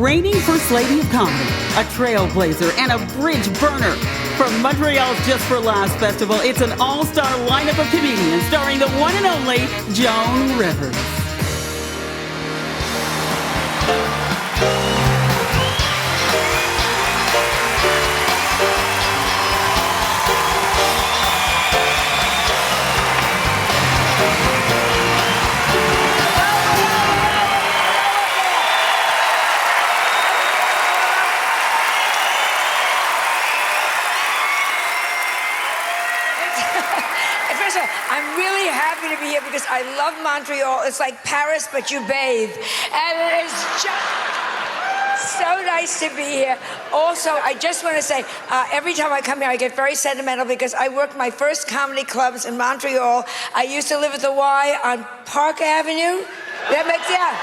reigning First Lady of Comedy, a trailblazer, and a bridge burner. From Montreal's Just for Laughs Festival, it's an all-star lineup of comedians starring the one and only Joan Rivers. I'm really happy to be here because I love Montreal. It's like Paris, but you bathe. And it is just so nice to be here. Also, I just want to say, every time I come here, I get very sentimental because I worked my first comedy clubs in Montreal. I used to live at the Y on Park Avenue. That makes, yeah.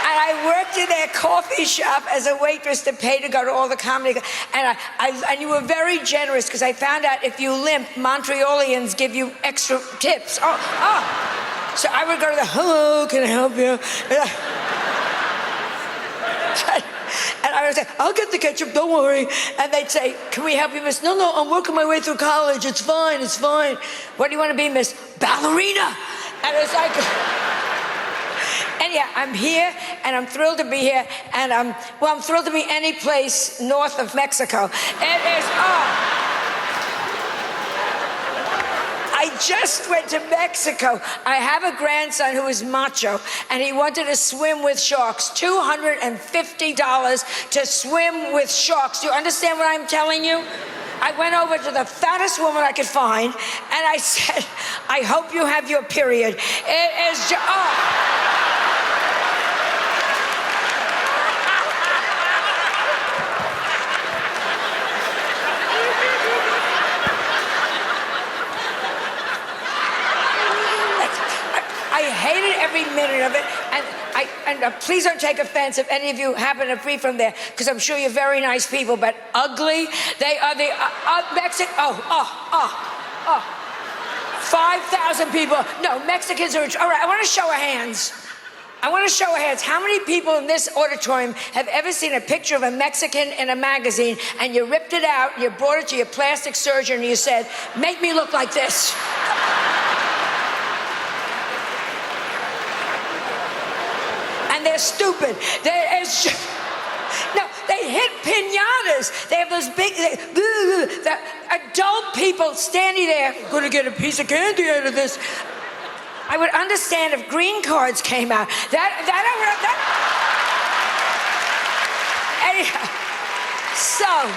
And I worked in their coffee shop as a waitress to pay to go to all the comedy. And and you were very generous because I found out if you limp, Montrealians give you extra tips. So I would go to the, hello, can I help you? And I would say, I'll get the ketchup, don't worry. And they'd say, can we help you, miss? No, I'm working my way through college. It's fine. What do you want to be, miss? Ballerina. And it's like... And yeah, I'm here, and I'm thrilled to be here, and I'm thrilled to be any place north of Mexico. It is, I just went to Mexico. I have a grandson who is macho, and he wanted to swim with sharks. $250 to swim with sharks. Do you understand what I'm telling you? I went over to the fattest woman I could find, and I said, I hope you have your period. It is just, I hated every minute of it, and please don't take offense if any of you happen to be from there, because I'm sure you're very nice people, but ugly, they are the Mexican, 5,000 people, no, Mexicans are, all right, I want to show of hands. How many people in this auditorium have ever seen a picture of a Mexican in a magazine and you ripped it out, you brought it to your plastic surgeon and you said, make me look like this? And they're stupid. They hit piñatas. They have those big, the adult people standing there, gonna get a piece of candy out of this. I would understand if green cards came out. Anyhow, so,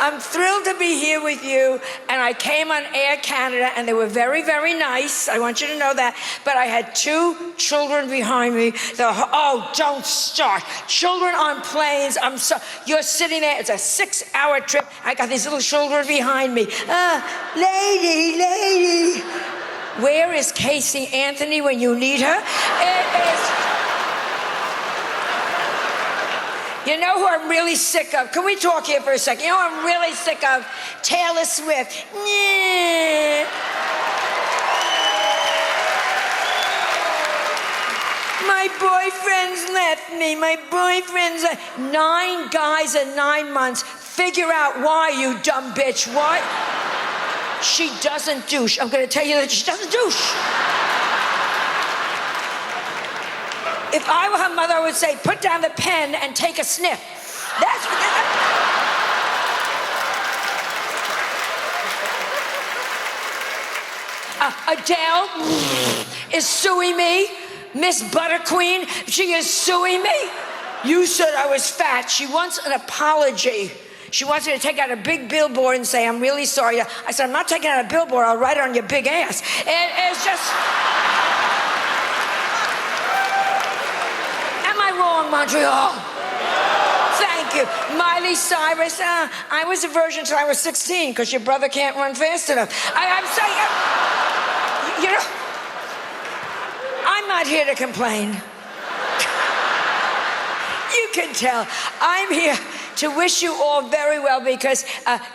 I'm thrilled to be here with you, and I came on Air Canada, and they were very, very nice. I want you to know that. But I had 2 children behind me. Don't start. Children on planes. You're sitting there. It's a 6-hour trip. I got these little children behind me. Lady. Where is Casey Anthony when you need her? It is... You know who I'm really sick of? Can we talk here for a second? You know who I'm really sick of? Taylor Swift. My boyfriend's left me. 9 guys in 9 months. Figure out why, you dumb bitch. Why? She doesn't douche. I'm going to tell you that she doesn't douche. If I were her mother, I would say, put down the pen and take a sniff. That's what Adele is suing me. Miss Butterqueen, she is suing me. You said I was fat. She wants an apology. She wants me to take out a big billboard and say, I'm really sorry. I said, I'm not taking out a billboard. I'll write it on your big ass. It's just... Am I wrong, Montreal? Thank you. Miley Cyrus, I was a virgin until I was 16 because your brother can't run fast enough. I'm saying, you know, I'm not here to complain. You can tell. I'm here to wish you all very well because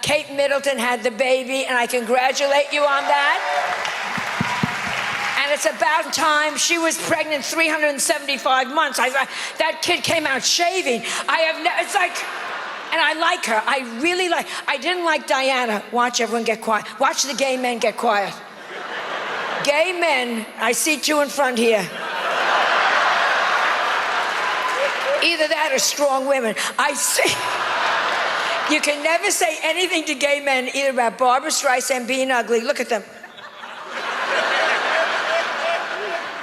Kate Middleton had the baby, and I congratulate you on that. And And it's about time. She was pregnant 375 months. That kid came out shaving. It's like, and I like her. I really like, I didn't like Diana. Watch everyone get quiet. Watch the gay men get quiet. Gay men, I see two in front here. Either that or strong women. I see. You can never say anything to gay men either about Barbra Streisand being ugly. Look at them.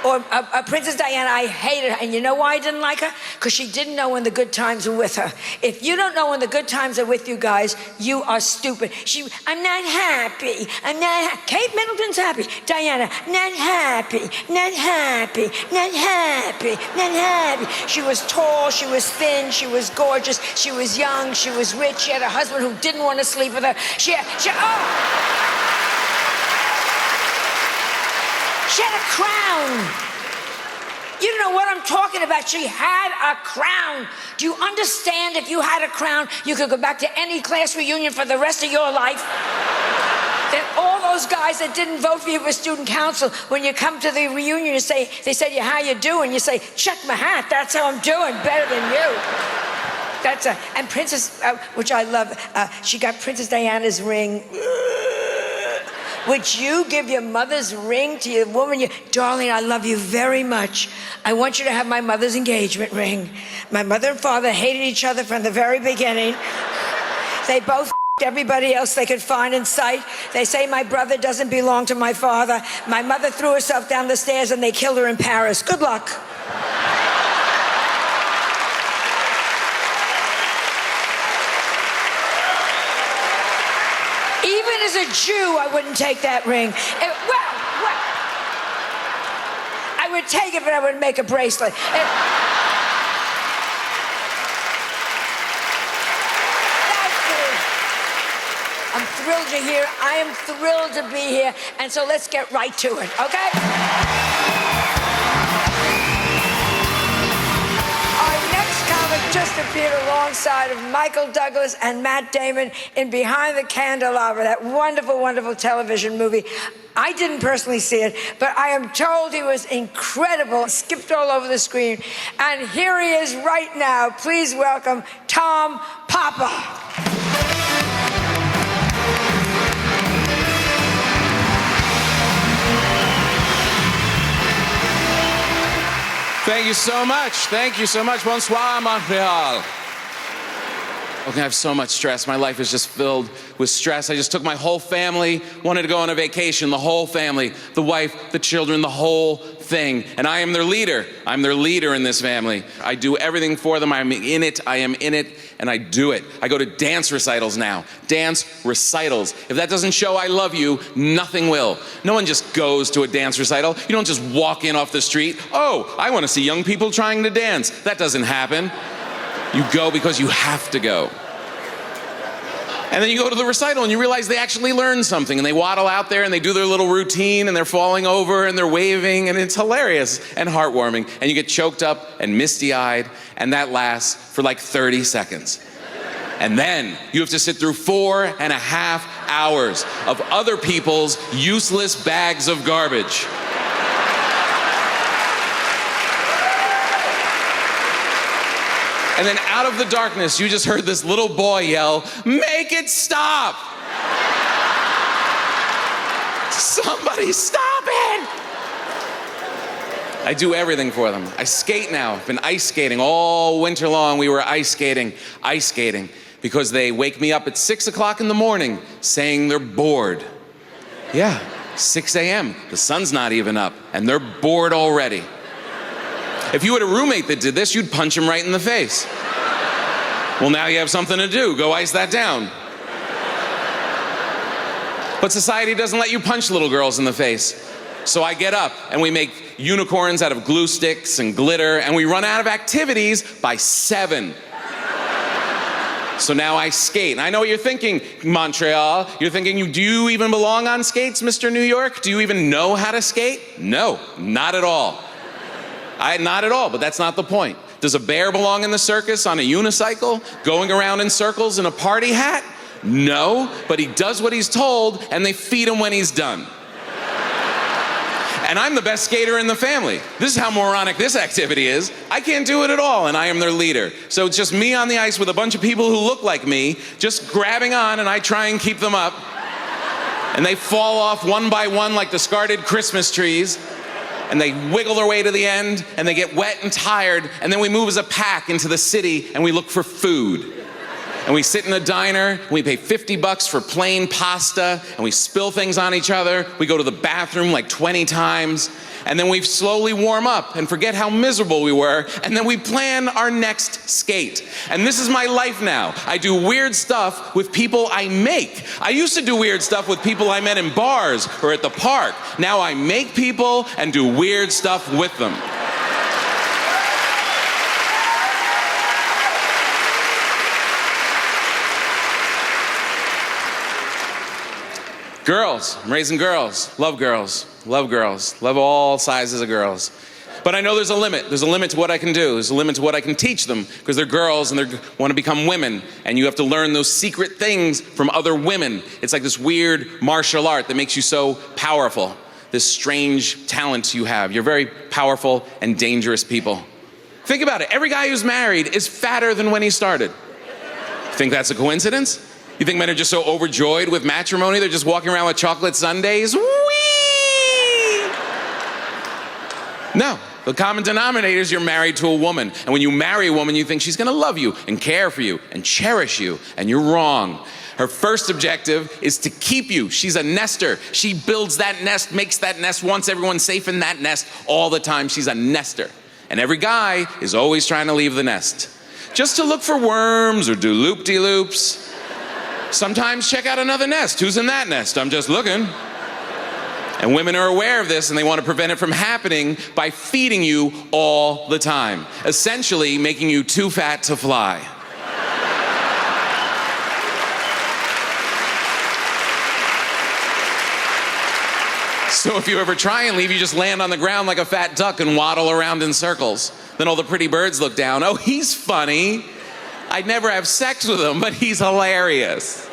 Or Princess Diana, I hated her. And you know why I didn't like her? Because she didn't know when the good times were with her. If you don't know when the good times are with you guys, you are stupid. I'm not happy. Kate Middleton's happy. Diana, not happy, not happy, not happy, not happy. She was tall, she was thin, she was gorgeous, she was young, she was rich. She had a husband who didn't want to sleep with her. She had a crown. You don't know what I'm talking about. She had a crown. Do you understand if you had a crown, you could go back to any class reunion for the rest of your life? Then all those guys that didn't vote for you for student council, when you come to the reunion, they say, how you doing? You say, check my hat, that's how I'm doing, better than you. And Princess, which I love, she got Princess Diana's ring. Would you give your mother's ring to your woman? Darling, I love you very much. I want you to have my mother's engagement ring. My mother and father hated each other from the very beginning. They both everybody else they could find in sight. They say my brother doesn't belong to my father. My mother threw herself down the stairs and they killed her in Paris. Good luck. As a Jew, I wouldn't take that ring. I would take it, but I wouldn't make a bracelet. I'm thrilled you're here. I am thrilled to be here. And so let's get right to it, okay? Just appeared alongside of Michael Douglas and Matt Damon in Behind the Candelabra, that wonderful, wonderful television movie. I didn't personally see it, but I am told he was incredible. He skipped all over the screen. And here he is right now. Please welcome Tom Papa. Thank you so much. Thank you so much. Bonsoir, Montreal. Okay, I have so much stress. My life is just filled with stress. I just took my whole family, wanted to go on a vacation, the whole family, the wife, the children, the whole thing. And I am their leader. I'm their leader in this family. I do everything for them. I'm in it, I am in it, and I do it. I go to dance recitals now. Dance recitals. If that doesn't show I love you, nothing will. No one just goes to a dance recital. You don't just walk in off the street. Oh, I want to see young people trying to dance. That doesn't happen. You go because you have to go. And then you go to the recital and you realize they actually learned something, and they waddle out there and they do their little routine and they're falling over and they're waving, and it's hilarious and heartwarming, and you get choked up and misty-eyed, and that lasts for like 30 seconds. And then you have to sit through 4.5 hours of other people's useless bags of garbage. And then out of the darkness, you just heard this little boy yell, "Make it stop!" Somebody stop it! I do everything for them. I skate now. I've been ice skating all winter long. We were ice skating, because they wake me up at 6 o'clock in the morning saying they're bored. Yeah, 6 a.m. The sun's not even up, and they're bored already. If you had a roommate that did this, you'd punch him right in the face. Well, now you have something to do. Go ice that down. But society doesn't let you punch little girls in the face. So I get up and we make unicorns out of glue sticks and glitter, and we run out of activities by 7. So now I skate. And I know what you're thinking, Montreal. You're thinking, do you even belong on skates, Mr. New York? Do you even know how to skate? No, not at all. Not at all, but that's not the point. Does a bear belong in the circus on a unicycle, going around in circles in a party hat? No, but he does what he's told, and they feed him when he's done. And I'm the best skater in the family. This is how moronic this activity is. I can't do it at all, and I am their leader. So it's just me on the ice with a bunch of people who look like me, just grabbing on, and I try and keep them up. And they fall off one by one like discarded Christmas trees. And they wiggle their way to the end, and they get wet and tired, and then we move as a pack into the city, and we look for food. And we sit in a diner, and we pay $50 for plain pasta, and we spill things on each other. We go to the bathroom like 20 times, and then we slowly warm up and forget how miserable we were, and then we plan our next skate. And this is my life now. I do weird stuff with people I make. I used to do weird stuff with people I met in bars or at the park. Now I make people and do weird stuff with them. Girls, I'm raising girls, love all sizes of girls. But I know there's a limit to what I can do, there's a limit to what I can teach them, because they're girls and they want to become women, and you have to learn those secret things from other women. It's like this weird martial art that makes you so powerful, this strange talent you have. You're very powerful and dangerous people. Think about it, every guy who's married is fatter than when he started. Think that's a coincidence? You think men are just so overjoyed with matrimony, they're just walking around with chocolate sundaes? Whee! No, the common denominator is you're married to a woman. And when you marry a woman, you think she's gonna love you and care for you and cherish you, and you're wrong. Her first objective is to keep you. She's a nester. She builds that nest, makes that nest, wants everyone safe in that nest all the time. She's a nester. And every guy is always trying to leave the nest, just to look for worms or do loop-de-loops. Sometimes check out another nest. Who's in that nest? I'm just looking. And women are aware of this, and they want to prevent it from happening by feeding you all the time, essentially making you too fat to fly. So if you ever try and leave, you just land on the ground like a fat duck and waddle around in circles. Then all the pretty birds look down. Oh, he's funny. I'd never have sex with him, but he's hilarious.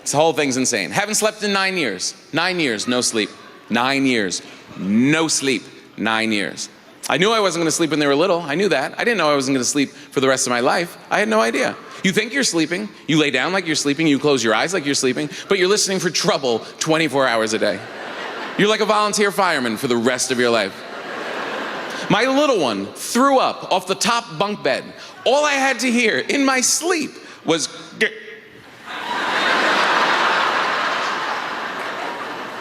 This whole thing's insane. Haven't slept in 9 years. 9 years, no sleep. 9 years, no sleep. 9 years. I knew I wasn't gonna sleep when they were little. I knew that. I didn't know I wasn't gonna sleep for the rest of my life. I had no idea. You think you're sleeping, you lay down like you're sleeping, you close your eyes like you're sleeping, but you're listening for trouble 24 hours a day. You're like a volunteer fireman for the rest of your life. My little one threw up off the top bunk bed. All I had to hear in my sleep was "Gah."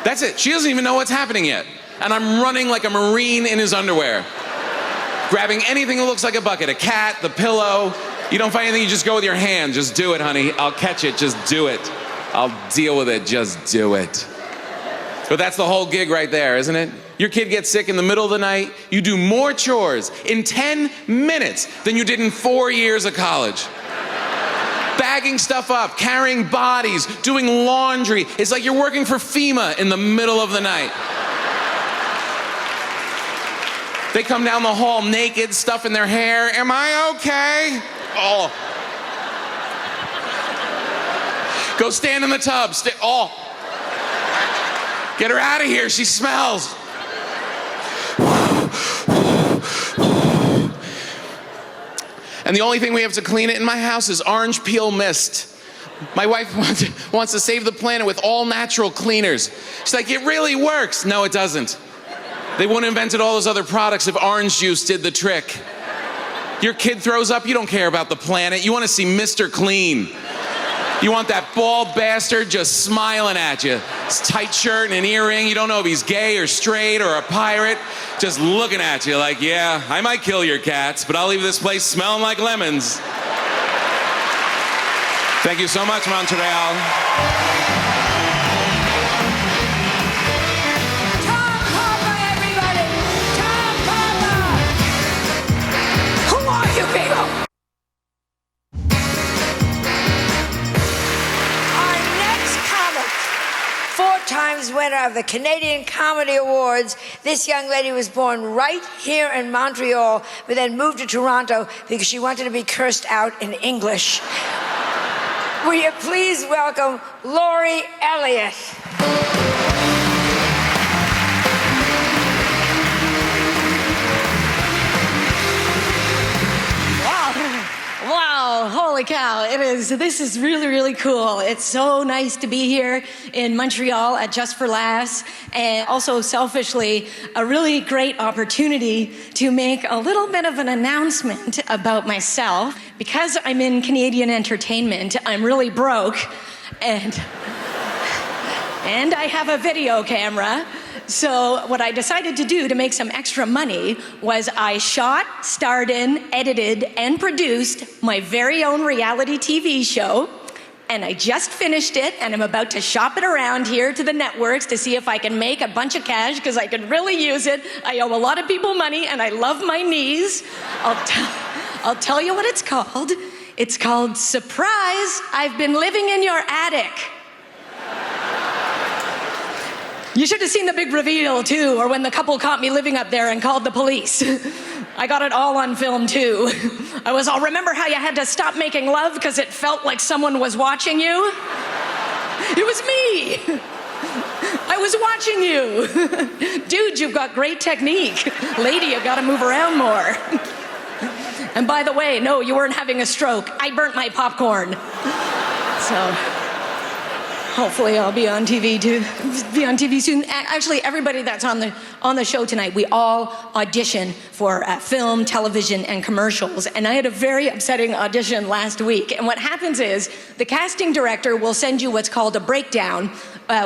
That's it. She doesn't even know what's happening yet. And I'm running like a Marine in his underwear, grabbing anything that looks like a bucket, a cat, the pillow. You don't find anything, you just go with your hand. Just do it, honey. I'll catch it, just do it. I'll deal with it, just do it. But that's the whole gig right there, isn't it? Your kid gets sick in the middle of the night, you do more chores in 10 minutes than you did in 4 years of college. Bagging stuff up, carrying bodies, doing laundry. It's like you're working for FEMA in the middle of the night. They come down the hall naked, stuff in their hair. Am I okay? Oh. Go stand in the tub. Oh. Get her out of here, she smells. And the only thing we have to clean it in my house is orange peel mist. My wife wants to save the planet with all natural cleaners. She's like, it really works. No, it doesn't. They wouldn't have invented all those other products if orange juice did the trick. Your kid throws up, you don't care about the planet. You want to see Mr. Clean. You want that bald bastard just smiling at you. His tight shirt and an earring. You don't know if he's gay or straight or a pirate. Just looking at you like, yeah, I might kill your cats, but I'll leave this place smelling like lemons. Thank you so much, Montreal. Tom Papa, everybody! Tom Papa! Who are you people? Our next comic, 4 times winner of the Canadian Comedy Awards. This young lady was born right here in Montreal, but then moved to Toronto because she wanted to be cursed out in English. Will you please welcome Laurie Elliott? Holy cow, this is really, really cool. It's so nice to be here in Montreal at Just for Laughs, and also selfishly, a really great opportunity to make a little bit of an announcement about myself. Because I'm in Canadian entertainment, I'm really broke, and I have a video camera. So what I decided to do to make some extra money was I shot, starred in, edited, and produced my very own reality TV show. And I just finished it, and I'm about to shop it around here to the networks to see if I can make a bunch of cash, because I could really use it. I owe a lot of people money, and I love my knees. I'll tell you what it's called. It's called Surprise, I've Been Living in Your Attic. You should have seen the big reveal, too, or when the couple caught me living up there and called the police. I got it all on film, too. I was all, remember how you had to stop making love because it felt like someone was watching you? It was me. I was watching you. Dude, you've got great technique. Lady, you gotta move around more. And by the way, no, you weren't having a stroke. I burnt my popcorn. So... hopefully I'll be on TV too. Be on TV soon. Actually, everybody that's on the show tonight, we all audition for film, television, and commercials. And I had a very upsetting audition last week. And what happens is the casting director will send you what's called a breakdown,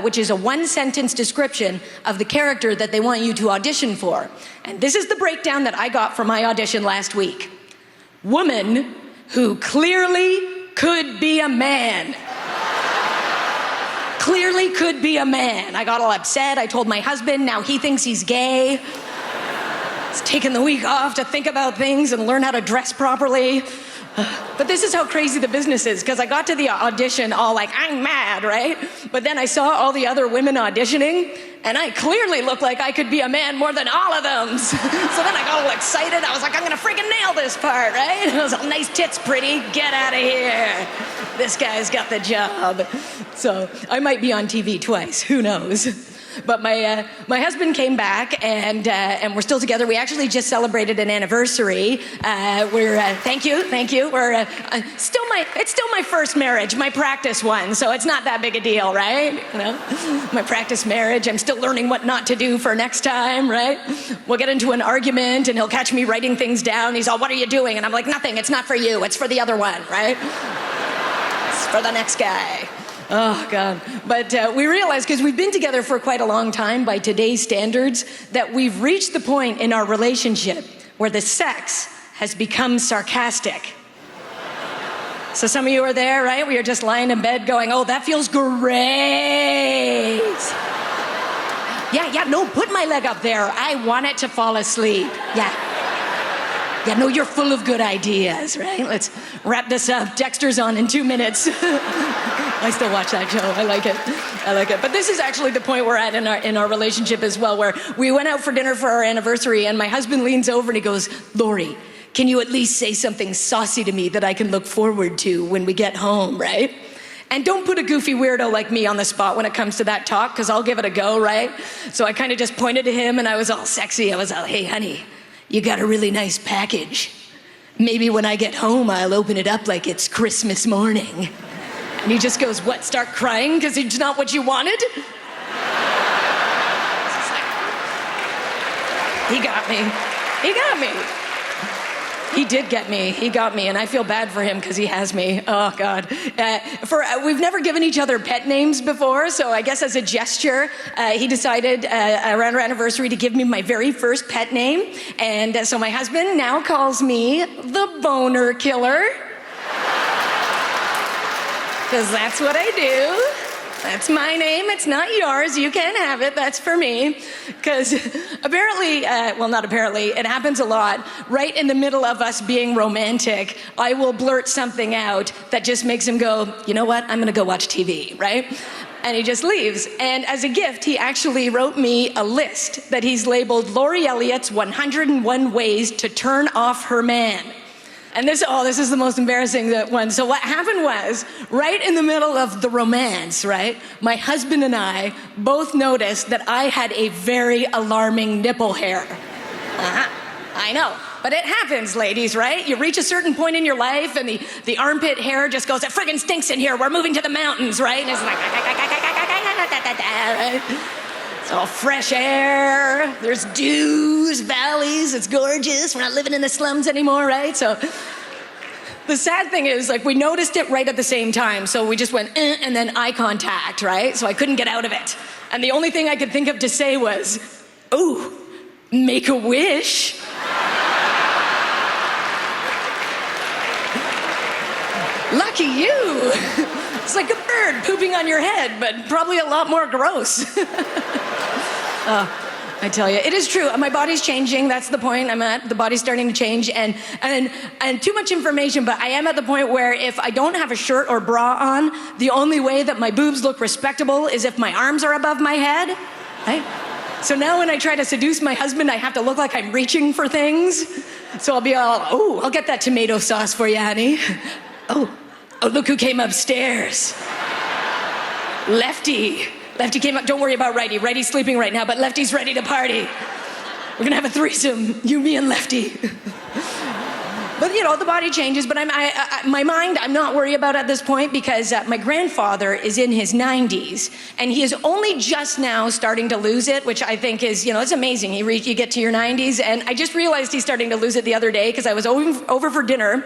which is a one-sentence description of the character that they want you to audition for. And this is the breakdown that I got for my audition last week. Woman who clearly could be a man. Clearly could be a man. I got all upset. I told my husband, now he thinks he's gay. He's taken the week off to think about things and learn how to dress properly. But this is how crazy the business is, because I got to the audition all like, I'm mad, right? But then I saw all the other women auditioning, and I clearly looked like I could be a man more than all of them. So then I got all excited. I was like, I'm gonna freaking nail this part, right? I was all, nice tits, pretty, get out of here. This guy's got the job. So I might be on TV twice, who knows? But my husband came back, and we're still together. We actually just celebrated an anniversary. Thank you. We're it's still my first marriage, my practice one, so it's not that big a deal, right? You know, my practice marriage. I'm still learning what not to do for next time, right? We'll get into an argument, and he'll catch me writing things down. He's all, "What are you doing?" And I'm like, "Nothing. It's not for you. It's for the other one, right? It's for the next guy." Oh, God. But we realized, because we've been together for quite a long time by today's standards, that we've reached the point in our relationship where the sex has become sarcastic. So some of you are there, right? We are just lying in bed going, oh, that feels great. Yeah, no, put my leg up there. I want it to fall asleep. Yeah, no, you're full of good ideas, right? Let's wrap this up. Dexter's on in 2 minutes. I still watch that show. I like it. But this is actually the point we're at in our relationship as well, where we went out for dinner for our anniversary, and my husband leans over and he goes, Laurie, can you at least say something saucy to me that I can look forward to when we get home, right? And don't put a goofy weirdo like me on the spot when it comes to that talk, because I'll give it a go, right? So I kind of just pointed to him, and I was all sexy. I was all, hey, honey, you got a really nice package. Maybe when I get home, I'll open it up like it's Christmas morning. And he just goes, what, start crying because it's not what you wanted? He got me. He did get me. He got me, and I feel bad for him because he has me. Oh, God. We've never given each other pet names before, so I guess as a gesture, he decided around our anniversary to give me my very first pet name. And so my husband now calls me the Boner Killer. Because that's what I do. That's my name. It's not yours. You can't have it. That's for me. Because apparently, well, not apparently, it happens a lot. Right in the middle of us being romantic, I will blurt something out that just makes him go, you know what? I'm going to go watch TV, right? And he just leaves. And as a gift, he actually wrote me a list that he's labeled Laurie Elliott's 101 Ways to Turn Off Her Man. And this is the most embarrassing one. So what happened was, right in the middle of the romance, right, my husband and I both noticed that I had a very alarming nipple hair. I know. But it happens, ladies, right? You reach a certain point in your life and the armpit hair just goes, it friggin' stinks in here, we're moving to the mountains, right? And it's like, right? It's all fresh air, there's dews, valleys, it's gorgeous, we're not living in the slums anymore, right? So the sad thing is, like, we noticed it right at the same time, so we just went, and then eye contact, right? So I couldn't get out of it. And the only thing I could think of to say was, oh, make a wish. Lucky you. It's like a bird pooping on your head, but probably a lot more gross. I tell you, it is true. My body's changing. That's the point I'm at. The body's starting to change, and too much information, but I am at the point where if I don't have a shirt or bra on, the only way that my boobs look respectable is if my arms are above my head, right? So now when I try to seduce my husband, I have to look like I'm reaching for things. So I'll be all, oh, I'll get that tomato sauce for you, honey. Oh, look who came upstairs. Lefty. Lefty came up, don't worry about Righty. Righty's sleeping right now, but Lefty's ready to party. We're gonna have a threesome, you, me, and Lefty. But you know, the body changes, but my mind, I'm not worried about at this point because my grandfather is in his 90s, and he is only just now starting to lose it, which I think is, you know, it's amazing. You get to your 90s, and I just realized he's starting to lose it the other day because I was over for dinner,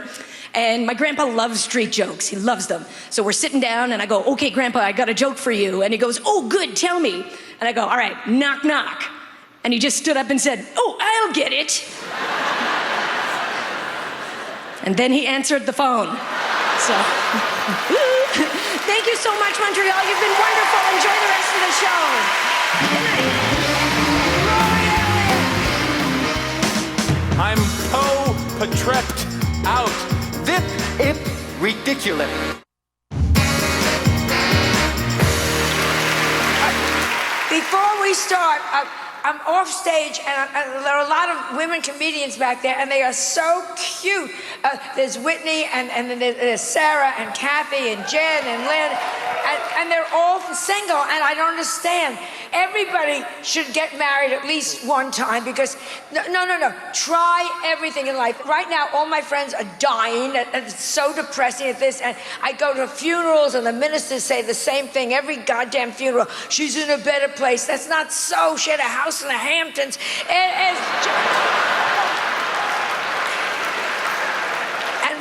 and my grandpa loves street jokes. He loves them. So we're sitting down, and I go, okay, Grandpa, I got a joke for you. And he goes, oh, good, tell me. And I go, all right, knock, knock. And he just stood up and said, oh, I'll get it. And then he answered the phone. So, thank you so much, Montreal. You've been wonderful. Enjoy the rest of the show. Good night. I'm po-patrept out. Vip, ip, ridiculous. Before we start, I'm off stage, and there are a lot of women comedians back there, and they are so cute. There's Whitney, and then there's Sarah, and Kathy, and Jen, and Lynn, and they're all single, and I don't understand. Everybody should get married at least one time, because, no. Try everything in life. Right now, all my friends are dying, and it's so depressing at this, and I go to funerals, and the ministers say the same thing every goddamn funeral. She's in a better place. That's not so. She had a house in the Hamptons. And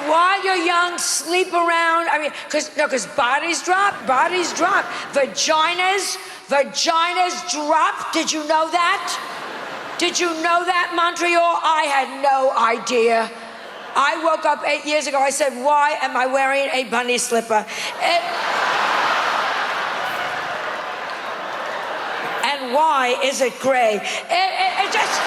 while you're young, sleep around. I mean, because bodies drop. Vaginas drop. Did you know that? Did you know that, Montreal? I had no idea. I woke up 8 years ago. I said, why am I wearing a bunny slipper? And why is it gray? It just,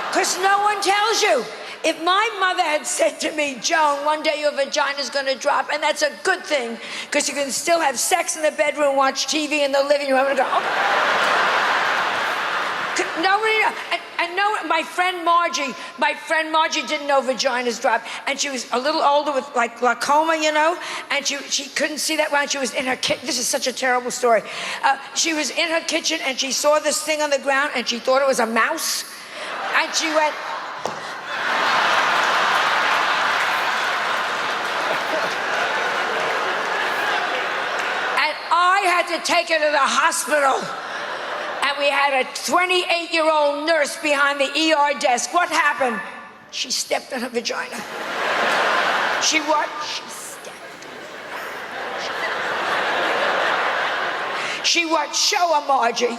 because no one tells you. If my mother had said to me, Joan, one day your vagina's gonna drop, and that's a good thing, because you can still have sex in the bedroom, watch TV in the living room, and go, oh. Nobody, I know my friend Margie didn't know vaginas drop, and she was a little older with like glaucoma, you know, and she couldn't see that well. She was in her kitchen. This is such a terrible story. She was in her kitchen, and she saw this thing on the ground, and she thought it was a mouse, and she went, and I had to take her to the hospital. And we had a 28-year-old nurse behind the ER desk. What happened? She stepped on her vagina. She what? She stepped. She what? Show her, Margie.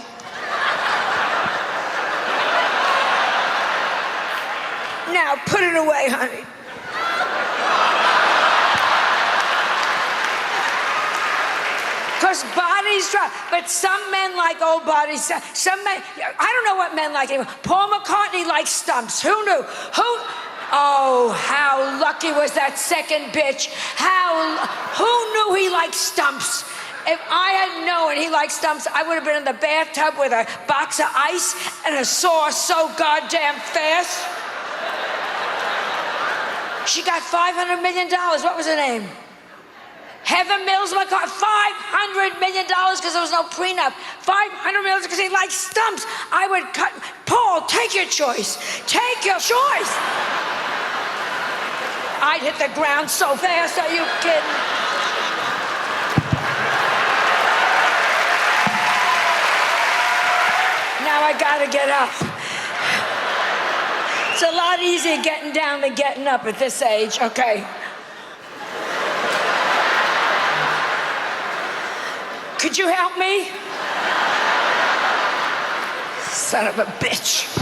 Now put it away, honey. Because bodies drop, but some men like old bodies. Some men, I don't know what men like anymore. Paul McCartney likes stumps. Who knew? Oh, how lucky was that second bitch? Who knew he liked stumps? If I had known he liked stumps, I would have been in the bathtub with a box of ice and a saw so goddamn fast. She got $500 million. What was her name? Heather Mills McCarthy, $500 million because there was no prenup. $500 million because he liked stumps. I would cut. Paul, Paul, take your choice. Take your choice. I'd hit the ground so fast, are you kidding? Now I gotta get up. It's a lot easier getting down than getting up at this age, okay? Could you help me? Son of a bitch. It's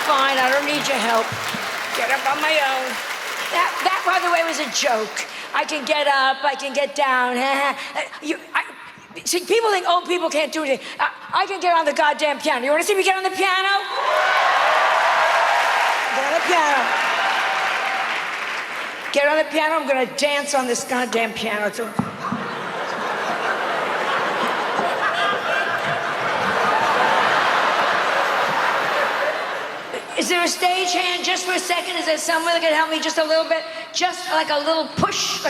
fine, I don't need your help. Get up on my own. That, by the way, was a joke. I can get up, I can get down. See, people think old people can't do anything. I can get on the goddamn piano. You want to see me get on the piano? Get on the piano. Get on the piano, I'm gonna dance on this goddamn piano too. Is there a stage hand just for a second? Is there someone that can help me just a little bit? Just like a little push?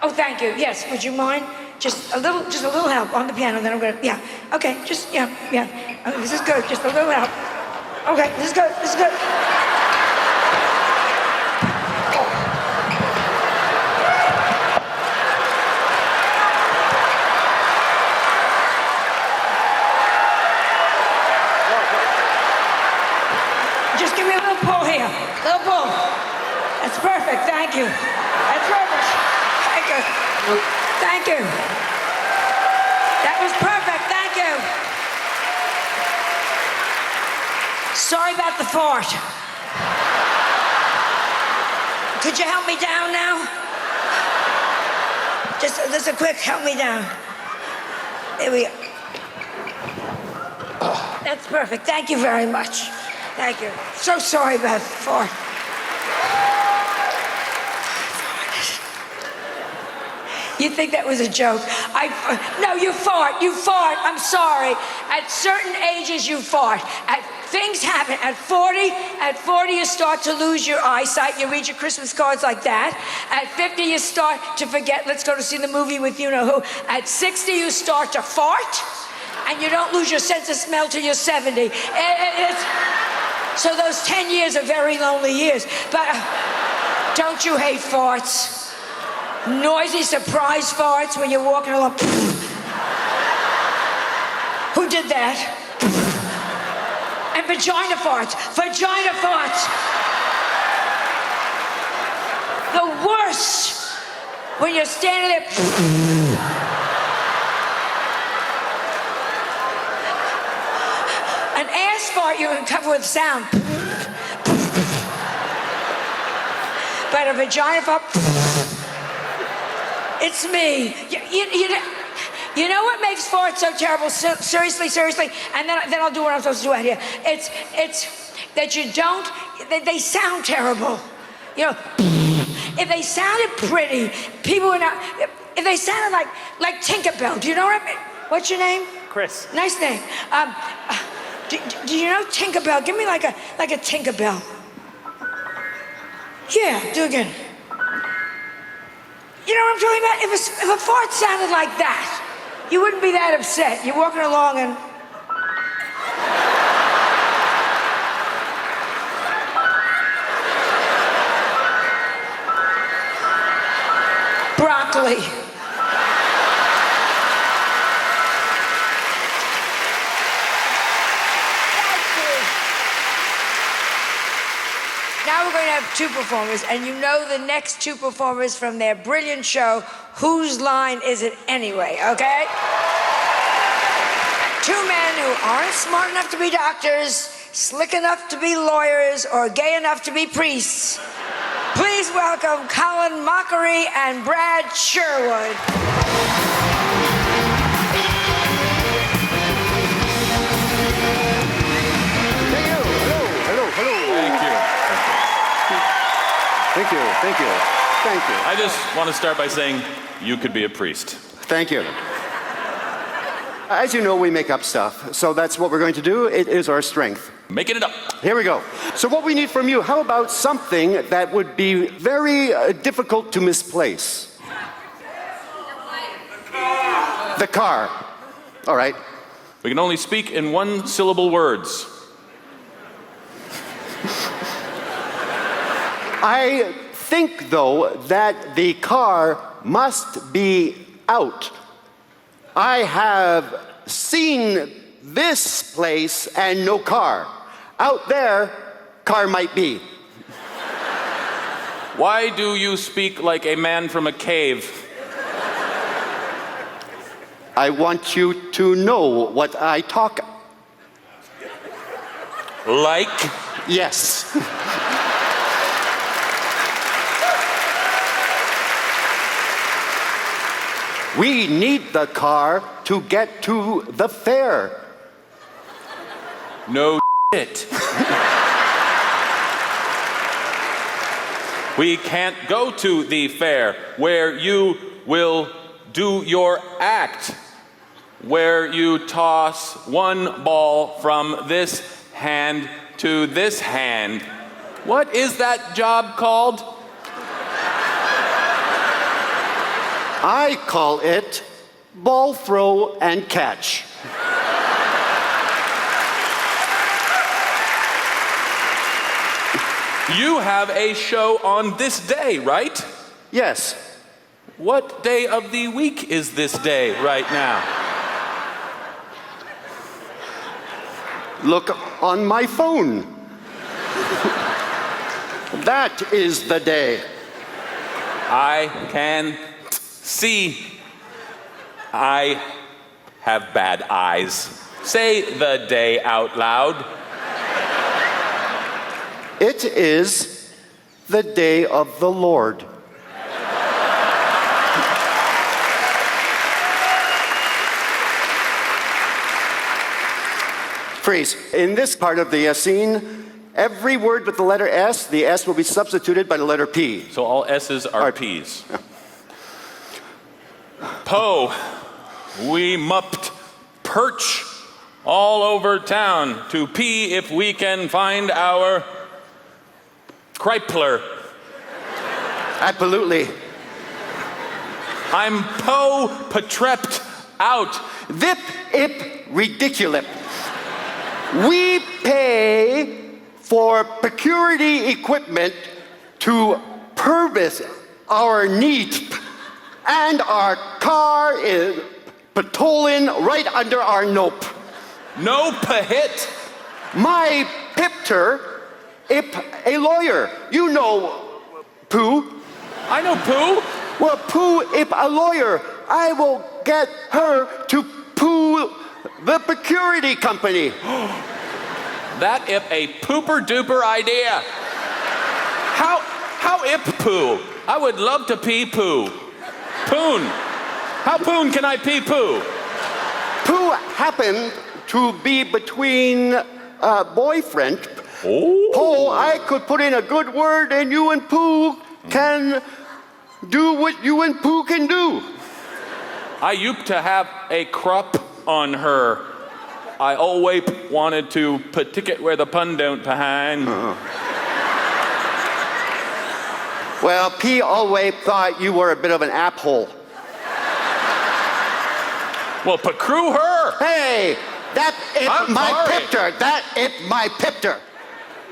Oh, thank you. Yes, would you mind? Just a little help on the piano, then I'm gonna, yeah. Okay, just, yeah. Okay, this is good, just a little help. Okay, this is good. Just give me a little pull here. Little pull. That's perfect, thank you. That's perfect. Thank you. Thank you. That was perfect, thank you. Sorry about the fart. Could you help me down now? Just a quick help me down. There we go. That's perfect, thank you very much. Thank you. So sorry about the fart. You think that was a joke? No, you fart, I'm sorry. At certain ages, you fart. Things happen. At 40, you start to lose your eyesight. You read your Christmas cards like that. At 50, you start to forget, let's go to see the movie with you-know-who. At 60, you start to fart, and you don't lose your sense of smell till you're 70. So those 10 years are very lonely years. But don't you hate farts? Noisy surprise farts when you're walking along. Who did that? And vagina farts. The worst when you're standing there. An ass fart you can cover with sound. But a vagina fart. It's me. You know what makes farts so terrible? Seriously, and then I'll do what I'm supposed to do out here. It's that you don't. They sound terrible. You know, if they sounded pretty, people would not. If they sounded like Tinkerbell, do you know what I mean? What's your name? Chris. Nice name. Do you know Tinkerbell? Give me like a Tinkerbell. Yeah, do again. You know what I'm talking about? If a fart sounded like that, you wouldn't be that upset. You're walking along and... Broccoli. Now we're going to have two performers, and you know the next two performers from their brilliant show, Whose Line Is It Anyway, okay? Two men who aren't smart enough to be doctors, slick enough to be lawyers, or gay enough to be priests. Please welcome Colin Mockery and Brad Sherwood. Thank you. I just want to start by saying you could be a priest. Thank you. As you know, we make up stuff, so that's what we're going to do. It is our strength. Making it up. Here we go. So what we need from you, how about something that would be very difficult to misplace? The car. All right. We can only speak in one-syllable words. I think, though, that the car must be out. I have seen this place and no car. Out there, car might be. Why do you speak like a man from a cave? I want you to know what I talk. Like? Yes. We need the car to get to the fair. No shit. We can't go to the fair where you will do your act, where you toss one ball from this hand to this hand. What is that job called? I call it ball throw and catch. You have a show on this day, right? Yes. What day of the week is this day right now? Look on my phone. That is the day. I can see. I have bad eyes. Say the day out loud. It is the day of the Lord. Freeze. In this part of the scene, every word with the letter S, the S will be substituted by the letter P. So all S's are P's. Po, we mupped perch all over town to pee if we can find our Kripler. Absolutely. I'm patrept out. Vip, ip, ridiculous. We pay for security equipment to purpose our needs, and our car is patrolling right under our nope. No pahit. My pipter, ip a lawyer. You know Pooh. I know Pooh. Well, Pooh, ip a lawyer. I will get her to Pooh the security company. That if a pooper duper idea. How ip Pooh? I would love to pee Pooh. Poon. How poon can I pee Pooh? Pooh happened to be between boyfriend. Oh, I could put in a good word and you and Pooh can do what you and Pooh can do. I used to have a crop on her. I always wanted to put ticket where the pun don't behind. Well, P always thought you were a bit of an apple. Well, pacrew her. Hey, that ip I'm my sorry. pipter. That ip my pipter.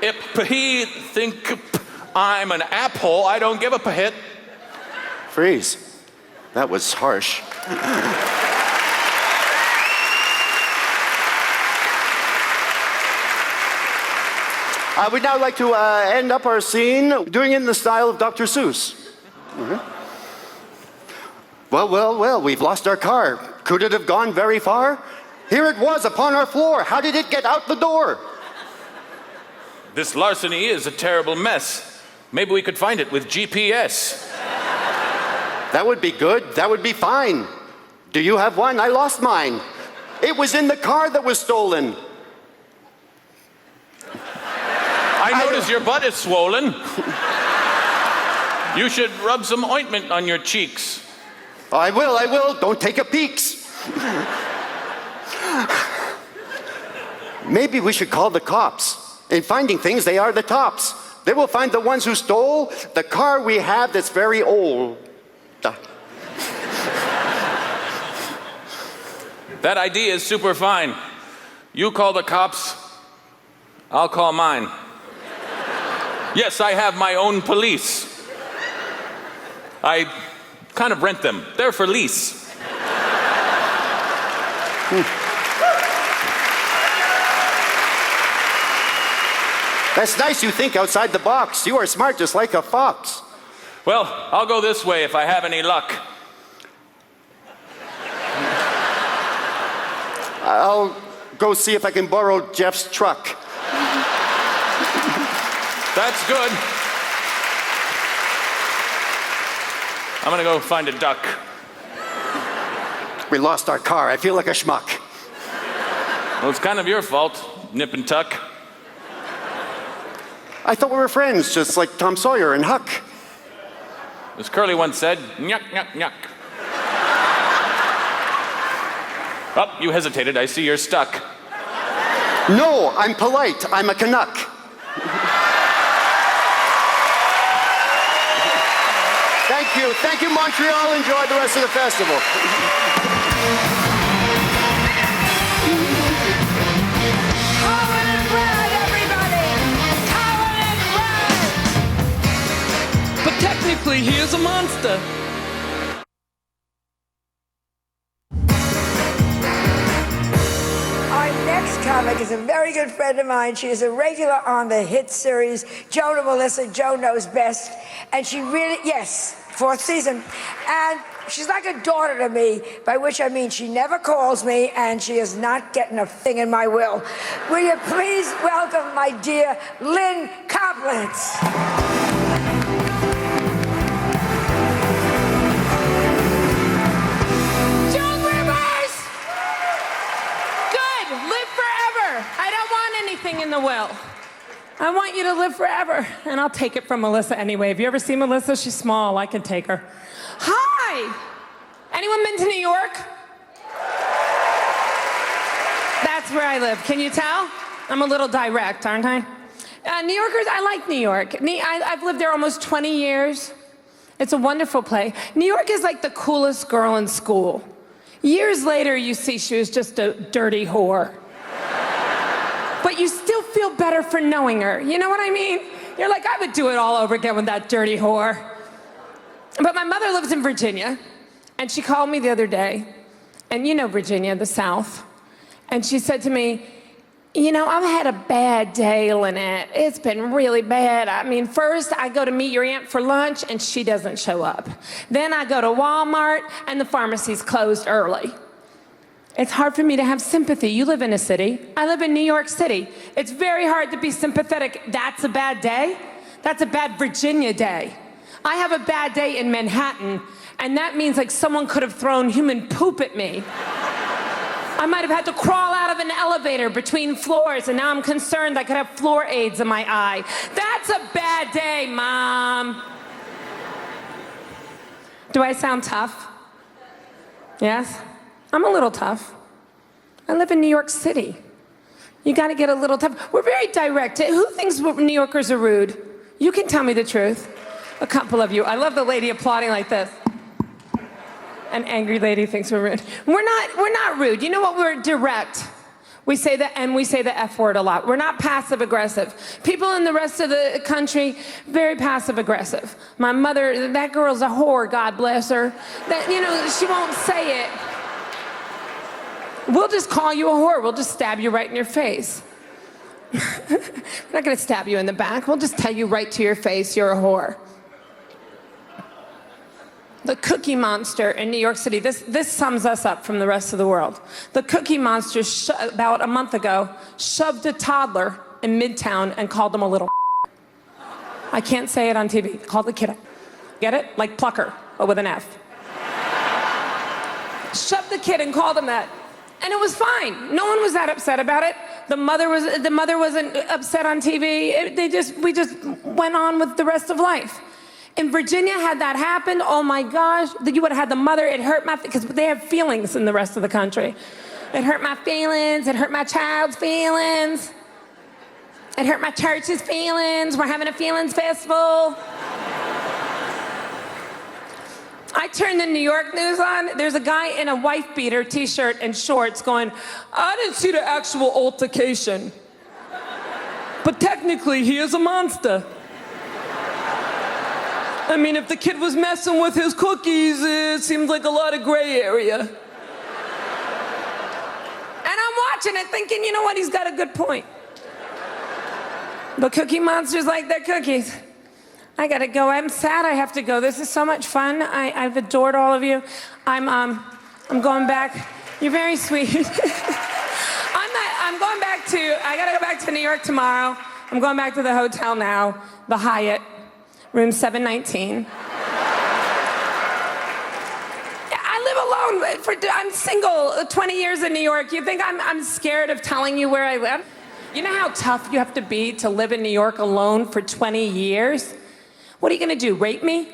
If he think I'm an apple, I don't give a pahit. Freeze. That was harsh. I would now like to end up our scene doing it in the style of Dr. Seuss. Well, we've lost our car. Could it have gone very far? Here it was upon our floor. How did it get out the door? This larceny is a terrible mess. Maybe we could find it with GPS. That would be good. That would be fine. Do you have one? I lost mine. It was in the car that was stolen. I notice your butt is swollen. You should rub some ointment on your cheeks. I will. Don't take a peeks. Maybe we should call the cops. In finding things, they are the tops. They will find the ones who stole the car we have that's very old. That idea is super fine. You call the cops, I'll call mine. Yes, I have my own police. I kind of rent them. They're for lease. That's nice you think outside the box. You are smart just like a fox. Well, I'll go this way if I have any luck. I'll go see if I can borrow Jeff's truck. That's good. I'm gonna go find a duck. We lost our car. I feel like a schmuck. Well, it's kind of your fault, Nip and Tuck. I thought we were friends, just like Tom Sawyer and Huck. As Curly once said, nyuk, nyuk, nyuk. Oh, you hesitated. I see you're stuck. No, I'm polite. I'm a Canuck. Thank you. Thank you, Montreal. Enjoy the rest of the festival. Colin and Brad, everybody! Colin and Brad! But technically, he is a monster. Our next comic is a very good friend of mine. She is a regular on the hit series, Joan and Melissa, Joan Knows Best. And she really, yes, 4th season. And she's like a daughter to me, by which I mean she never calls me and she is not getting a thing in my will. Will you please welcome my dear Lynn Coblens? Joan Rivers! Good, live forever. I don't want anything in the will. I want you to live forever, and I'll take it from Melissa anyway. Have you ever seen Melissa? She's small, I can take her. Hi! Anyone been to New York? That's where I live. Can you tell? I'm a little direct, aren't I? New Yorkers, I like New York. I've lived there almost 20 years. It's a wonderful place. New York is like the coolest girl in school. Years later, you see she was just a dirty whore. But you still feel better for knowing her. You know what I mean? You're like, I would do it all over again with that dirty whore. But my mother lives in Virginia, and she called me the other day, and you know Virginia, the South, and she said to me, you know, I've had a bad day, Lynette. It's been really bad. I mean, first I go to meet your aunt for lunch, and she doesn't show up. Then I go to Walmart, and the pharmacy's closed early. It's hard for me to have sympathy. You live in a city. I live in New York City. It's very hard to be sympathetic. That's a bad day? That's a bad Virginia day. I have a bad day in Manhattan, and that means like someone could have thrown human poop at me. I might have had to crawl out of an elevator between floors, and now I'm concerned I could have floor AIDS in my eye. That's a bad day, Mom. Do I sound tough? Yes? I'm a little tough. I live in New York City. You gotta get a little tough. We're very direct. Who thinks New Yorkers are rude? You can tell me the truth. A couple of you. I love the lady applauding like this. An angry lady thinks we're rude. We're not rude. You know what? We're direct. We say the F word a lot. We're not passive aggressive. People in the rest of the country, very passive aggressive. My mother, that girl's a whore, God bless her. That, you know, she won't say it. We'll just call you a whore. We'll just stab you right in your face. We're not gonna stab you in the back. We'll just tell you right to your face, you're a whore. The Cookie Monster in New York City, this sums us up from the rest of the world. The Cookie Monster, about a month ago, shoved a toddler in Midtown and called him a little. I can't say it on TV. Called the kid up. Get it? Like plucker, but with an F. Shoved the kid and called him that. And it was fine. No one was that upset about it. The mother wasn't upset on TV. We just went on with the rest of life. In Virginia, had that happened, oh my gosh, you would have had the mother, it hurt my, because they have feelings in the rest of the country. It hurt my feelings, it hurt my child's feelings. It hurt my church's feelings. We're having a feelings festival. I turn the New York news on. There's a guy in a wife beater, t-shirt, and shorts going, I didn't see the actual altercation. But technically, he is a monster. I mean, if the kid was messing with his cookies, it seems like a lot of gray area. And I'm watching it thinking, you know what, he's got a good point. The Cookie Monsters like their cookies. I gotta go. I'm sad I have to go. This is so much fun. I've adored all of you. I'm going back. You're very sweet. I'm going back to, I gotta go back to New York tomorrow. I'm going back to the hotel now, the Hyatt, room 719. I live alone. I'm single, 20 years in New York. You think I'm scared of telling you where I live? You know how tough you have to be to live in New York alone for 20 years? What are you gonna do, rape me?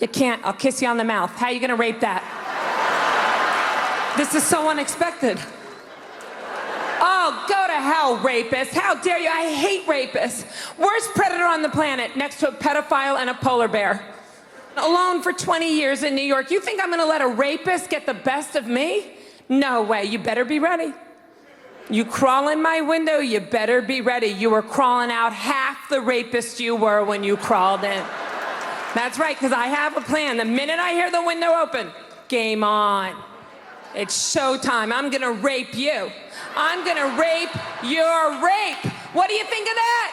You can't, I'll kiss you on the mouth. How are you gonna rape that? This is so unexpected. Oh, go to hell, rapist. How dare you? I hate rapists. Worst predator on the planet, next to a pedophile and a polar bear. Alone for 20 years in New York. You think I'm gonna let a rapist get the best of me? No way, you better be ready. You crawl in my window, you better be ready. You were crawling out half the rapist you were when you crawled in. That's right, because I have a plan. The minute I hear the window open, game on. It's showtime. I'm gonna rape you. I'm gonna rape your rape. What do you think of that?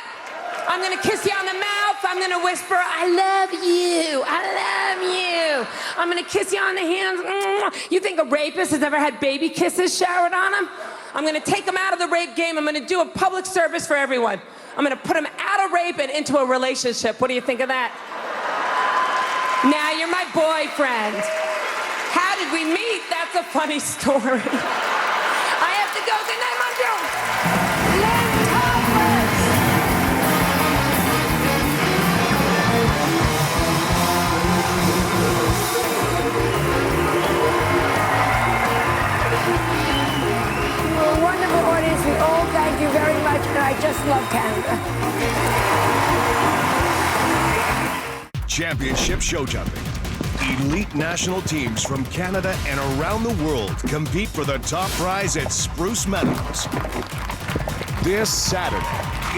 I'm gonna kiss you on the mouth. I'm gonna whisper, I love you. I love you. I'm gonna kiss you on the hands. You think a rapist has ever had baby kisses showered on him? I'm gonna take him out of the rape game. I'm gonna do a public service for everyone. I'm gonna put him out of rape and into a relationship. What do you think of that? Now you're my boyfriend. How did we meet? That's a funny story. I have to go. Good night, Montreal. Lynn Coblens. You're a wonderful audience. We all thank you very much, and I just love Canada. Championship show jumping. Elite national teams from Canada and around the world compete for the top prize at Spruce Meadows. This Saturday,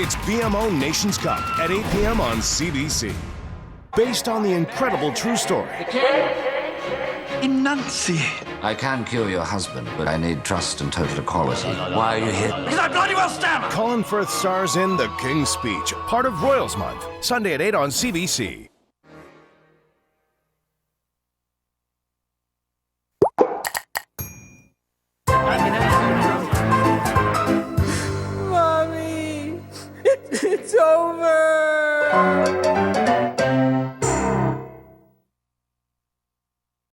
it's BMO Nations Cup at 8 p.m. on CBC. Based on the incredible true story. Enunciate. I can cure your husband, but I need trust and total equality. Why are you here? Because I bloody well stammer. Colin Firth stars in The King's Speech, part of Royals Month, Sunday at 8 on CBC. Mommy, it's over.